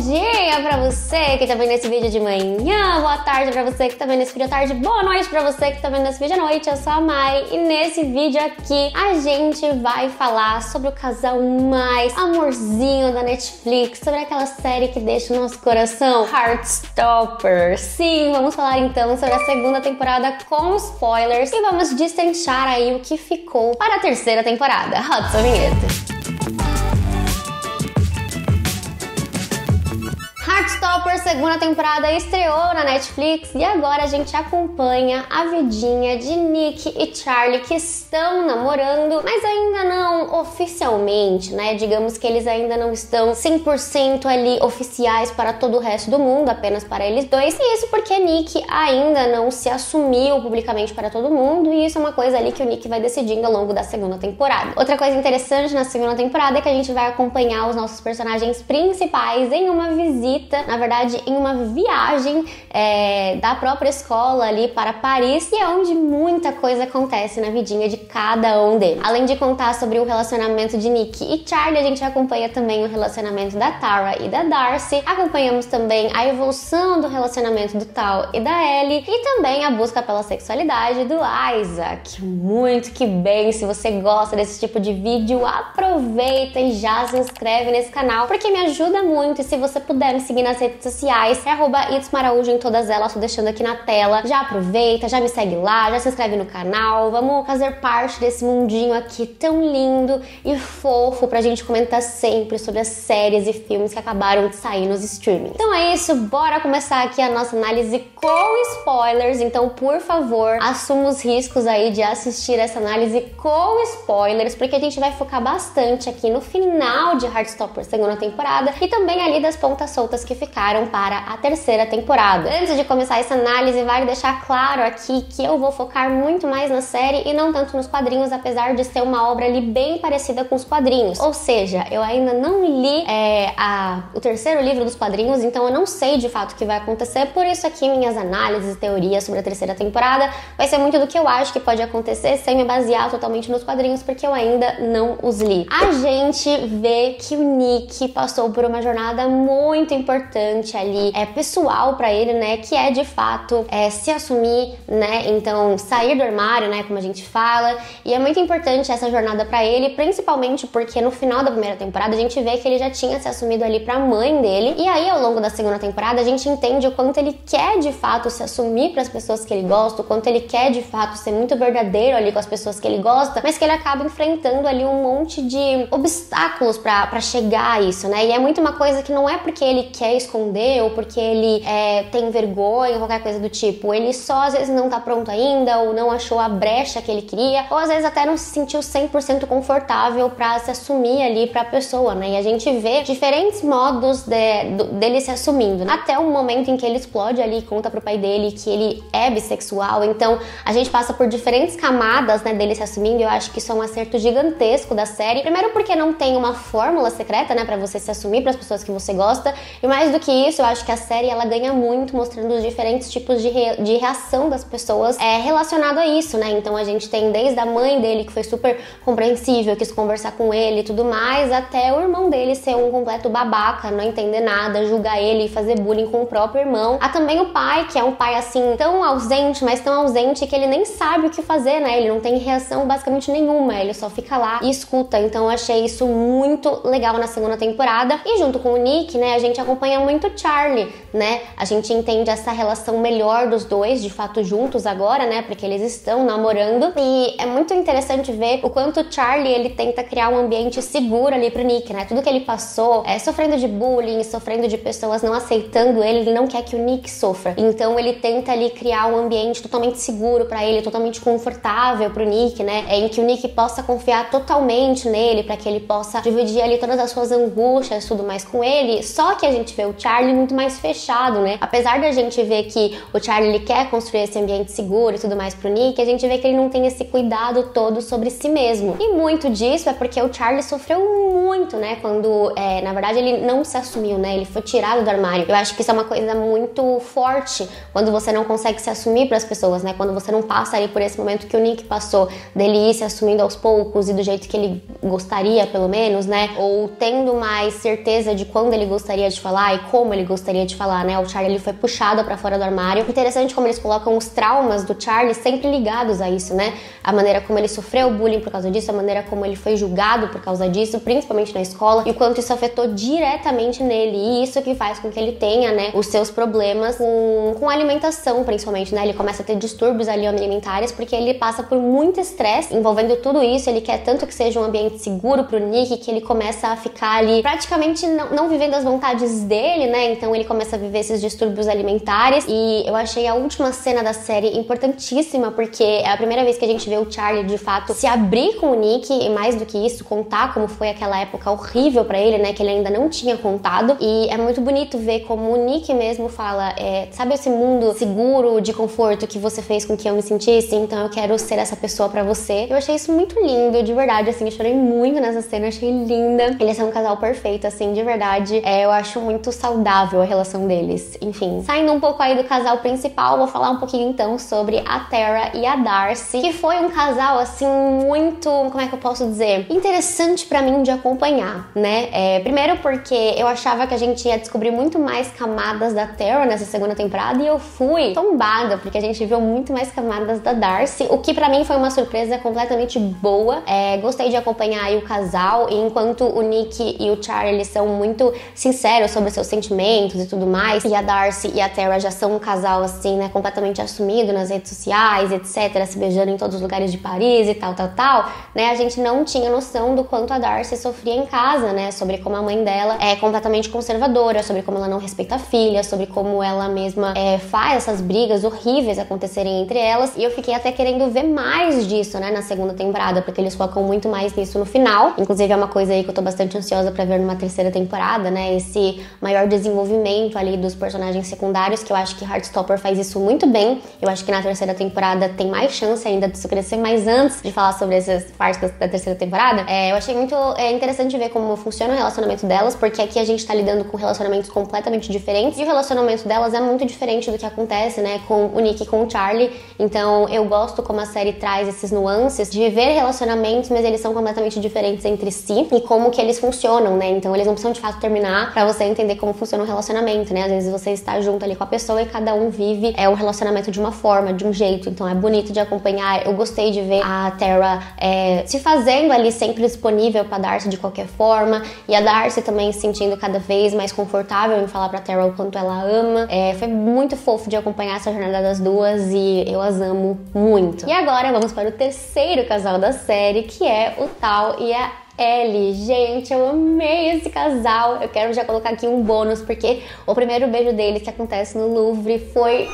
dia pra você que tá vendo esse vídeo de manhã, boa tarde pra você que tá vendo esse vídeo à tarde, boa noite pra você que tá vendo esse vídeo à noite. Eu sou a Mai e nesse vídeo aqui a gente vai falar sobre o casal mais amorzinho da Netflix, sobre aquela série que deixa o nosso coração Heartstopper. Sim, vamos falar então sobre a segunda temporada com spoilers e vamos destrinchar aí o que ficou para a terceira temporada. Roda sua vinheta. Heartstopper, segunda temporada, estreou na Netflix e agora a gente acompanha a vidinha de Nick e Charlie, que estão namorando, mas ainda não oficialmente, né? Digamos que eles ainda não estão 100% ali oficiais para todo o resto do mundo, apenas para eles dois. E isso porque Nick ainda não se assumiu publicamente para todo mundo, e isso é uma coisa ali que o Nick vai decidindo ao longo da segunda temporada. Outra coisa interessante na segunda temporada é que a gente vai acompanhar os nossos personagens principais em uma visita, na verdade em uma viagem da própria escola ali para Paris, e é onde muita coisa acontece na vidinha de cada um deles. Além de contar sobre o relacionamento de Nick e Charlie, a gente acompanha também o relacionamento da Tara e da Darcy, acompanhamos também a evolução do relacionamento do Tal e da Ellie, e também a busca pela sexualidade do Isaac. Muito que bem! Se você gosta desse tipo de vídeo, aproveita e já se inscreve nesse canal, porque me ajuda muito. E se você puder me seguir nas redes sociais, é @itsmaraújo em todas elas, tô deixando aqui na tela. Já aproveita, já me segue lá, já se inscreve no canal, vamos fazer parte desse mundinho aqui tão lindo e fofo pra gente comentar sempre sobre as séries e filmes que acabaram de sair nos streamings. Então é isso, bora começar aqui a nossa análise com spoilers. Então, por favor, assuma os riscos aí de assistir essa análise com spoilers, porque a gente vai focar bastante aqui no final de Heartstopper segunda temporada e também ali das pontas soltas que ficaram para a terceira temporada. Antes de começar essa análise, vale deixar claro aqui que eu vou focar muito mais na série e não tanto nos quadrinhos, apesar de ser uma obra ali bem parecida com os quadrinhos. Ou seja, eu ainda não li o terceiro livro dos quadrinhos, então eu não sei de fato o que vai acontecer, por isso aqui minhas análises e teorias sobre a terceira temporada vai ser muito do que eu acho que pode acontecer, sem me basear totalmente nos quadrinhos, porque eu ainda não os li. A gente vê que o Nick passou por uma jornada muito importante ali, pessoal pra ele, né, que é de fato se assumir, né, então sair do armário, né, como a gente fala, e é muito importante essa jornada pra ele, principalmente porque no final da primeira temporada a gente vê que ele já tinha se assumido ali pra mãe dele, e aí ao longo da segunda temporada a gente entende o quanto ele quer de fato se assumir pras pessoas que ele gosta, o quanto ele quer de fato ser muito verdadeiro ali com as pessoas que ele gosta, mas que ele acaba enfrentando ali um monte de obstáculos pra chegar a isso, né, e é muito uma coisa que não é porque ele quer esconder ou porque ele tem vergonha ou qualquer coisa do tipo, ele só às vezes não tá pronto ainda ou não achou a brecha que ele queria, ou às vezes até não se sentiu 100% confortável pra se assumir ali pra pessoa, né, e a gente vê diferentes modos dele se assumindo, né? Até o momento em que ele explode ali e conta pro pai dele que ele é bissexual, então a gente passa por diferentes camadas, né, dele se assumindo, e eu acho que isso é um acerto gigantesco da série, primeiro porque não tem uma fórmula secreta, né, pra você se assumir pras pessoas que você gosta, e mais do que isso, eu acho que a série ela ganha muito mostrando os diferentes tipos de reação das pessoas relacionado a isso, né? Então a gente tem desde a mãe dele, que foi super compreensível, quis conversar com ele e tudo mais, até o irmão dele ser um completo babaca, não entender nada, julgar ele e fazer bullying com o próprio irmão. Há também o pai, que é um pai assim tão ausente, mas tão ausente que ele nem sabe o que fazer, né? Ele não tem reação basicamente nenhuma, ele só fica lá e escuta. Então eu achei isso muito legal na segunda temporada. E junto com o Nick, né, a gente acompanha muito o Charlie, né? A gente entende essa relação melhor dos dois, de fato juntos agora, né? Porque eles estão namorando, e é muito interessante ver o quanto o Charlie, ele tenta criar um ambiente seguro ali pro Nick, né? Tudo que ele passou, sofrendo de bullying, sofrendo de pessoas não aceitando ele não quer que o Nick sofra. Então ele tenta ali criar um ambiente totalmente seguro pra ele, totalmente confortável pro Nick, né? Em que o Nick possa confiar totalmente nele, pra que ele possa dividir ali todas as suas angústias e tudo mais com ele. Só que a gente vê o Charlie muito mais fechado, né? Apesar da gente ver que o Charlie, ele quer construir esse ambiente seguro e tudo mais pro Nick, a gente vê que ele não tem esse cuidado todo sobre si mesmo. E muito disso é porque o Charlie sofreu muito, né? Quando, na verdade, ele não se assumiu, né? Ele foi tirado do armário. Eu acho que isso é uma coisa muito forte quando você não consegue se assumir pras pessoas, né? Quando você não passa ali por esse momento que o Nick passou, dele ir se assumindo aos poucos e do jeito que ele gostaria, pelo menos, né? Ou tendo mais certeza de quando ele gostaria de falar falar e como ele gostaria de falar, né? O Charlie, ele foi puxado pra fora do armário. Interessante como eles colocam os traumas do Charlie sempre ligados a isso, né? A maneira como ele sofreu bullying por causa disso, a maneira como ele foi julgado por causa disso, principalmente na escola, e o quanto isso afetou diretamente nele. E isso que faz com que ele tenha, né, os seus problemas com a alimentação, principalmente, né? Ele começa a ter distúrbios ali alimentares porque ele passa por muito estresse envolvendo tudo isso. Ele quer tanto que seja um ambiente seguro pro Nick que ele começa a ficar ali praticamente não vivendo as vontades dele, né? Então ele começa a viver esses distúrbios alimentares. E eu achei a última cena da série importantíssima porque é a primeira vez que a gente vê o Charlie de fato se abrir com o Nick e, mais do que isso, contar como foi aquela época horrível pra ele, né? Que ele ainda não tinha contado. E é muito bonito ver como o Nick mesmo fala, sabe esse mundo seguro, de conforto que você fez com que eu me sentisse? Então eu quero ser essa pessoa pra você. Eu achei isso muito lindo, de verdade, assim, eu chorei muito nessa cena, achei linda. Eles são um casal perfeito, assim, de verdade. Eu acho muito saudável a relação deles. Enfim, saindo um pouco aí do casal principal, vou falar um pouquinho então sobre a Tara e a Darcy, que foi um casal, assim, muito, como é que eu posso dizer, interessante pra mim de acompanhar, né? Primeiro porque eu achava que a gente ia descobrir muito mais camadas da Tara nessa segunda temporada e eu fui tombada, porque a gente viu muito mais camadas da Darcy, o que pra mim foi uma surpresa completamente boa. Gostei de acompanhar aí o casal, e enquanto o Nick e o Charlie, eles são muito sinceros sobre seus sentimentos e tudo mais, e a Darcy e a Tara já são um casal, assim, né, completamente assumido nas redes sociais, etc, se beijando em todos os lugares de Paris e tal, né, a gente não tinha noção do quanto a Darcy sofria em casa, né, sobre como a mãe dela é completamente conservadora, sobre como ela não respeita a filha, sobre como ela mesma faz essas brigas horríveis acontecerem entre elas, e eu fiquei até querendo ver mais disso, né, na segunda temporada, porque eles focam muito mais nisso no final. Inclusive é uma coisa aí que eu tô bastante ansiosa pra ver numa terceira temporada, né, esse maior desenvolvimento ali dos personagens secundários, que eu acho que Heartstopper faz isso muito bem. Eu acho que na terceira temporada tem mais chance ainda disso crescer, mas antes de falar sobre essas partes da terceira temporada, eu achei muito interessante ver como funciona o relacionamento delas, porque aqui a gente tá lidando com relacionamentos completamente diferentes, e o relacionamento delas é muito diferente do que acontece, né, com o Nick e com o Charlie. Então eu gosto como a série traz esses nuances de viver relacionamentos, mas eles são completamente diferentes entre si, e como que eles funcionam, né? Então eles não precisam de fato terminar pra você entender como funciona o relacionamento, né? Às vezes você está junto ali com a pessoa e cada um vive um relacionamento de uma forma, de um jeito. Então é bonito de acompanhar. Eu gostei de ver a Tara se fazendo ali sempre disponível pra Darcy de qualquer forma, e a Darcy também se sentindo cada vez mais confortável em falar pra Tara o quanto ela ama. Foi muito fofo de acompanhar essa jornada das duas e eu as amo muito. E agora vamos para o terceiro casal da série, que é o Tal e a Ellie. Gente, eu amei esse casal. Eu quero já colocar aqui um bônus, porque o primeiro beijo deles que acontece no Louvre foi...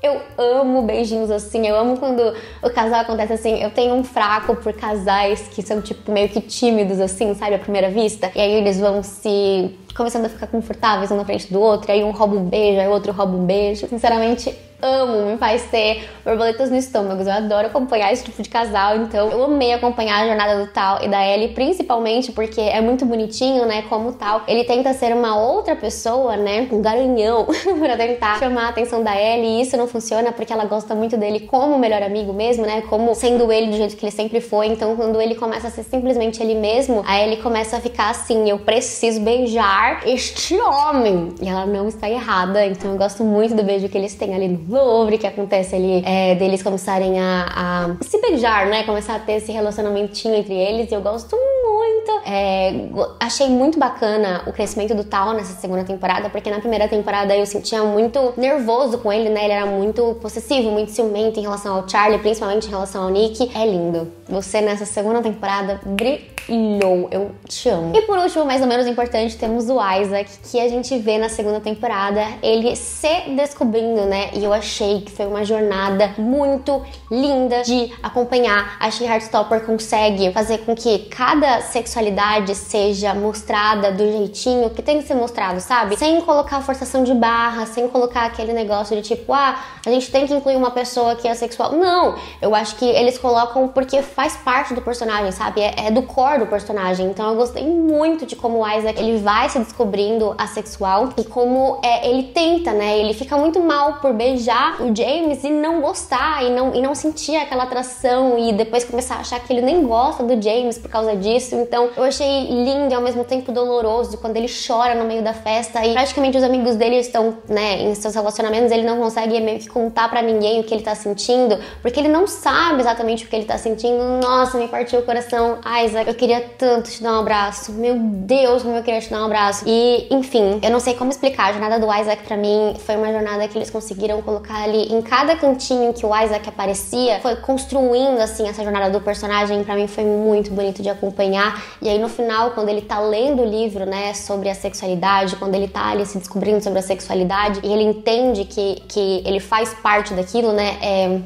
Eu amo beijinhos assim, eu amo quando o casal acontece assim. Eu tenho um fraco por casais que são tipo meio que tímidos assim, sabe, à primeira vista. E aí eles vão se começando a ficar confortáveis um na frente do outro, e aí um rouba um beijo, aí o outro rouba um beijo. Sinceramente, amo, me faz ter borboletas no estômago. Eu adoro acompanhar esse tipo de casal, então eu amei acompanhar a jornada do Tal e da Ellie, principalmente porque é muito bonitinho, né, como o Tal, ele tenta ser uma outra pessoa, né, um garanhão pra tentar chamar a atenção da Ellie, e isso não funciona porque ela gosta muito dele como melhor amigo mesmo, né, como sendo ele do jeito que ele sempre foi. Então quando ele começa a ser simplesmente ele mesmo, a Ellie começa a ficar assim, eu preciso beijar este homem, e ela não está errada. Então eu gosto muito do beijo que eles têm ali no Louvre, que acontece ali deles começarem a se beijar, né? Começar a ter esse relacionamentinho entre eles, e eu gosto muito. Achei muito bacana o crescimento do Tal nessa segunda temporada, porque na primeira temporada eu sentia muito nervoso com ele, né? Ele era muito possessivo, muito ciumento em relação ao Charlie, principalmente em relação ao Nick. É lindo. Você nessa segunda temporada brilhou. Eu te amo. E por último, mais ou menos importante, temos o Isaac, que a gente vê na segunda temporada ele se descobrindo, né? E eu achei que foi uma jornada muito linda de acompanhar. Acho que Heartstopper consegue fazer com que cada sexualidade seja mostrada do jeitinho que tem que ser mostrado, sabe? Sem colocar forçação de barra, sem colocar aquele negócio de tipo, a gente tem que incluir uma pessoa que é sexual. Não! Eu acho que eles colocam porque faz faz parte do personagem, sabe? É do core do personagem. Então eu gostei muito de como o Isaac, ele vai se descobrindo assexual e como ele tenta, né? Ele fica muito mal por beijar o James e não gostar, e não sentir aquela atração, e depois começar a achar que ele nem gosta do James por causa disso. Então eu achei lindo e ao mesmo tempo doloroso quando ele chora no meio da festa e praticamente os amigos dele estão, né, em seus relacionamentos, ele não consegue meio que contar pra ninguém o que ele tá sentindo, porque ele não sabe exatamente o que ele tá sentindo. Nossa, me partiu o coração. Isaac, eu queria tanto te dar um abraço. Meu Deus, como eu queria te dar um abraço. E, enfim, eu não sei como explicar. A jornada do Isaac pra mim foi uma jornada que eles conseguiram colocar ali em cada cantinho que o Isaac aparecia, foi construindo, assim, essa jornada do personagem. Pra mim foi muito bonito de acompanhar. E aí no final, quando ele tá lendo o livro, né, sobre a sexualidade, quando ele tá ali se descobrindo sobre a sexualidade e ele entende que ele faz parte daquilo, né,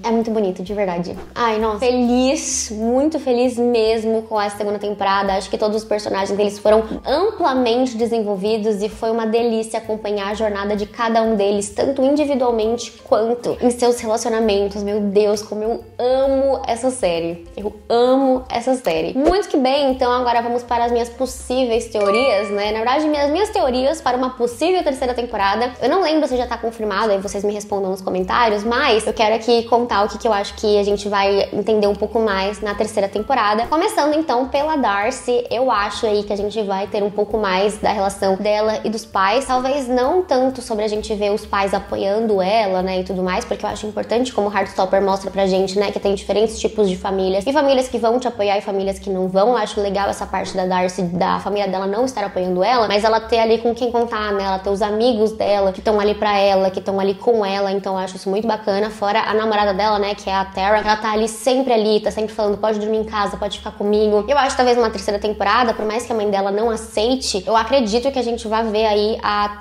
é muito bonito, de verdade. Ai, nossa, feliz, muito feliz mesmo com essa segunda temporada. Acho que todos os personagens deles foram amplamente desenvolvidos e foi uma delícia acompanhar a jornada de cada um deles, tanto individualmente quanto em seus relacionamentos. Meu Deus, como eu amo essa série. Eu amo essa série. Muito que bem, então agora vamos para as minhas possíveis teorias, né? Na verdade, minhas teorias para uma possível terceira temporada. Eu não lembro se já tá confirmado, aí vocês me respondam nos comentários, mas eu quero aqui contar o que eu acho que a gente vai entender um pouco mais na terceira temporada. Começando então pela Darcy, eu acho aí que a gente vai ter um pouco mais da relação dela e dos pais. Talvez não tanto sobre a gente ver os pais apoiando ela, né, e tudo mais, porque eu acho importante, como o Heartstopper mostra pra gente, né, que tem diferentes tipos de famílias, e famílias que vão te apoiar e famílias que não vão. Eu acho legal essa parte da Darcy, da família dela não estar apoiando ela, mas ela ter ali com quem contar, né, ela ter os amigos dela que estão ali pra ela, que estão ali com ela, então eu acho isso muito bacana. Fora a namorada dela, né, que é a Tara, ela tá ali, tá sempre falando, pode dormir em casa, pode ficar comigo. Eu acho talvez uma terceira temporada, por mais que a mãe dela não aceite, eu acredito que a gente vai ver aí a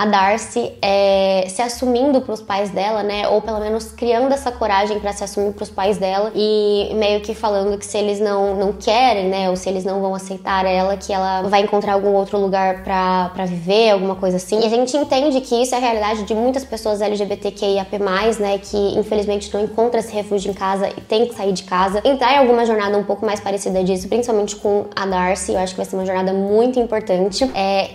Darcy se assumindo pros pais dela, né, ou pelo menos criando essa coragem pra se assumir pros pais dela e meio que falando que se eles não querem, né, ou se eles não vão aceitar ela, que ela vai encontrar algum outro lugar pra viver, alguma coisa assim. E a gente entende que isso é a realidade de muitas pessoas LGBTQIAP+, né, que infelizmente não encontra esse refúgio em casa e tem que sair de casa. Entrar em alguma jornada um pouco mais parecida disso, principalmente com a Darcy, eu acho que vai ser uma jornada muito importante.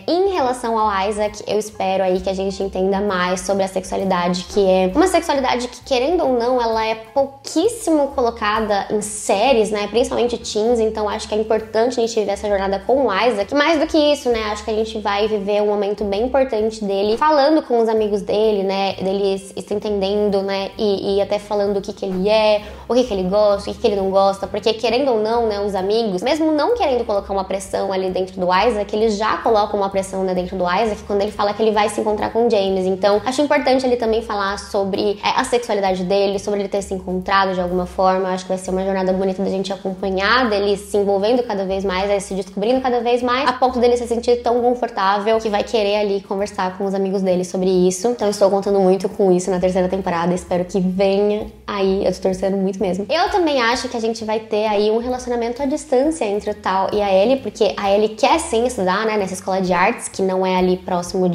Em relação ao Isaac, eu espero aí que a gente entenda mais sobre a sexualidade, que é uma sexualidade que, querendo ou não, ela é pouquíssimo colocada em séries, né, principalmente teens, então acho que é importante a gente viver essa jornada com o Isaac. Mais do que isso, né, acho que a gente vai viver um momento bem importante dele falando com os amigos dele, né, deles se entendendo, né, e até falando o que ele é, o que ele gosta, o que ele não gosta, porque querendo ou não, né, os amigos, mesmo não querendo colocar uma pressão ali dentro do Isaac, eles já colocam uma pressão, né, dentro do Isaac quando ele fala que ele vai se encontrar com o James. Então acho importante ele também falar sobre a sexualidade dele, sobre ele ter se encontrado de alguma forma. Acho que vai ser uma jornada bonita da gente acompanhar, dele se envolvendo cada vez mais, se descobrindo cada vez mais, a ponto dele se sentir tão confortável que vai querer ali conversar com os amigos dele sobre isso. Então eu estou contando muito com isso na terceira temporada, espero que venha aí, eu tô torcendo muito mesmo. Eu também acho que a gente vai ter aí um relacionamento à distância entre o Tal e a Ellie, porque a Ellie quer sim estudar, né, nessa escola de artes, que não é ali próximo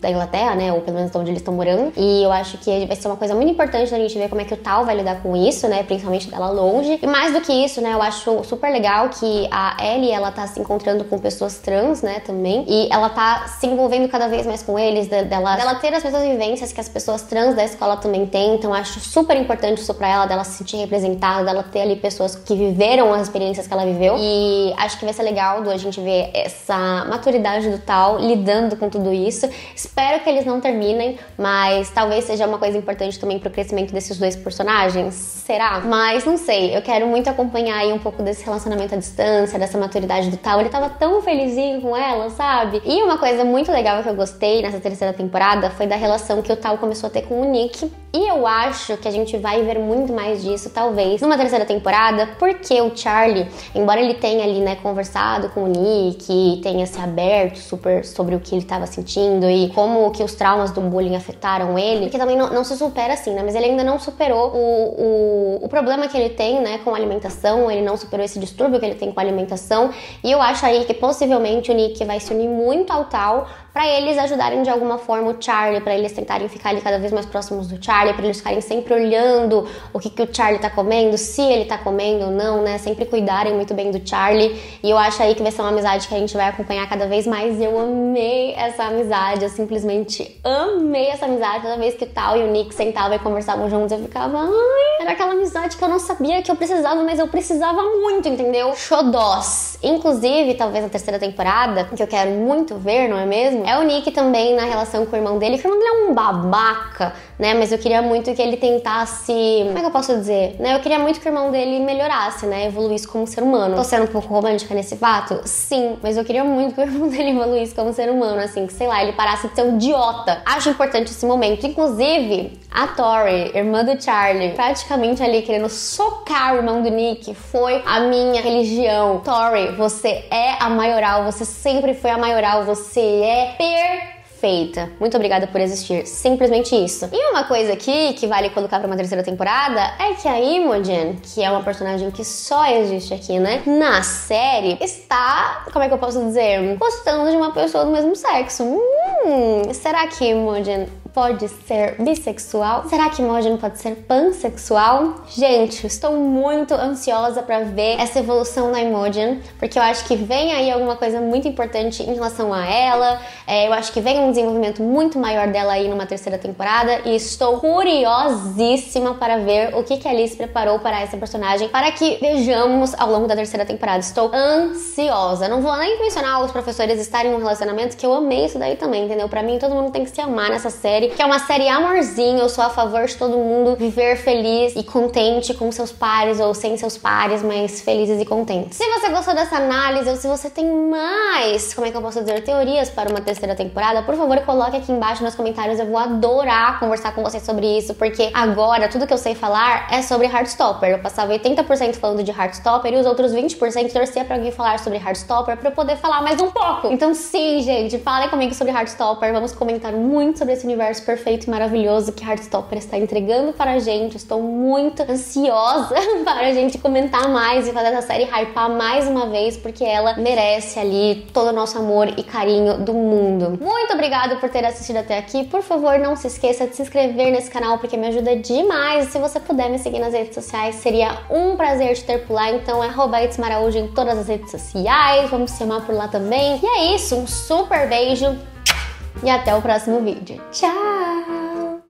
da Inglaterra, né, ou pelo menos de onde eles estão morando, e eu acho que vai ser uma coisa muito importante a gente ver como é que o Tal vai lidar com isso, né, principalmente dela longe. E mais do que isso, né, eu acho super legal que a Ellie, ela tá se encontrando com pessoas trans, né, também, e ela tá se envolvendo cada vez mais com eles, dela ter as mesmas vivências que as pessoas trans da escola também têm. Então acho super importante isso pra ela, dela se sentir representada, dela ter ali pessoas que viveram as experiências que ela viveu, e acho que vai ser legal a gente ver essa maturidade do Tal lidando com tudo isso. Espero que eles não terminem, mas talvez seja uma coisa importante também pro crescimento desses dois personagens, será? Mas não sei, eu quero muito acompanhar aí um pouco desse relacionamento à distância, dessa maturidade do Tal. Ele tava tão felizinho com ela, sabe? E uma coisa muito legal que eu gostei nessa terceira temporada foi da relação que o Tal começou a ter com o Nick, e eu acho que a gente vai ver muito mais disso, talvez, numa terceira temporada, porque o Charlie, embora ele tenha ali, né, conversado com o Nick e tenha se aberto super sobre o que ele estava sentindo e como que os traumas do bullying afetaram ele, que também não se supera assim, né, mas ele ainda não superou o problema que ele tem, né, com a alimentação, ele não superou esse distúrbio que ele tem com a alimentação, e eu acho aí que possivelmente o Nick vai se unir muito ao Tal pra eles ajudarem de alguma forma o Charlie, pra eles tentarem ficar ali cada vez mais próximos do Charlie, Charlie, pra eles ficarem sempre olhando o que o Charlie tá comendo, se ele tá comendo ou não, né? Sempre cuidarem muito bem do Charlie. E eu acho aí que vai ser uma amizade que a gente vai acompanhar cada vez mais. Eu amei essa amizade, eu simplesmente amei essa amizade. Toda vez que o Tal e o Nick sentavam e conversavam juntos, eu ficava, ai, era aquela amizade que eu não sabia que eu precisava, mas eu precisava muito, entendeu? Xodós. Inclusive, talvez na terceira temporada, que eu quero muito ver, não é mesmo? É o Nick também na relação com o irmão dele, que o irmão dele é um babaca, né? Mas eu queria muito que ele tentasse... Como é que eu posso dizer? Né? Eu queria muito que o irmão dele melhorasse, né? Evoluísse como ser humano. Tô sendo um pouco romântica nesse fato? Sim, mas eu queria muito que o irmão dele evoluísse como ser humano, assim, que sei lá, ele parasse de ser um idiota. Acho importante esse momento. Inclusive, a Tori, irmã do Charlie, praticamente ali querendo socar o irmão do Nick, foi a minha religião. Tori, você é a maioral, você sempre foi a maioral, você é perfeita. Muito obrigada por existir. Simplesmente isso. E uma coisa aqui que vale colocar pra uma terceira temporada é que a Imogen, que é uma personagem que só existe aqui, né, na série, está, como é que eu posso dizer, gostando de uma pessoa do mesmo sexo. Será que Imogen pode ser bissexual? Será que Imogen pode ser pansexual? Gente, estou muito ansiosa pra ver essa evolução da Imogen, porque eu acho que vem aí alguma coisa muito importante em relação a ela. Eu acho que vem um desenvolvimento muito maior dela aí numa terceira temporada e estou curiosíssima para ver o que a Alice preparou para essa personagem, para que vejamos ao longo da terceira temporada. Estou ansiosa. Não vou nem mencionar os professores estarem em um relacionamento, que eu amei isso daí também, entendeu? Pra mim, todo mundo tem que se amar nessa série, que é uma série amorzinho. Eu sou a favor de todo mundo viver feliz e contente com seus pares ou sem seus pares, mas felizes e contentes. Se você gostou dessa análise ou se você tem mais, como é que eu posso dizer, teorias para uma terceira temporada, por favor, coloque aqui embaixo nos comentários. Eu vou adorar conversar com vocês sobre isso, porque agora tudo que eu sei falar é sobre Heartstopper. Eu passava 80% falando de Heartstopper e os outros 20% torcia pra alguém falar sobre Heartstopper pra eu poder falar mais um pouco. Então sim, gente, falem comigo sobre Heartstopper. Vamos comentar muito sobre esse universo perfeito e maravilhoso que Heartstopper está entregando para a gente. Estou muito ansiosa para a gente comentar mais e fazer essa série hypar mais uma vez, porque ela merece ali todo o nosso amor e carinho do mundo. Muito obrigada por ter assistido até aqui. Por favor, não se esqueça de se inscrever nesse canal, porque me ajuda demais. E se você puder me seguir nas redes sociais, seria um prazer te ter por lá. Então é @itsmaraújo em todas as redes sociais. Vamos se chamar por lá também. E é isso, um super beijo e até o próximo vídeo. Tchau!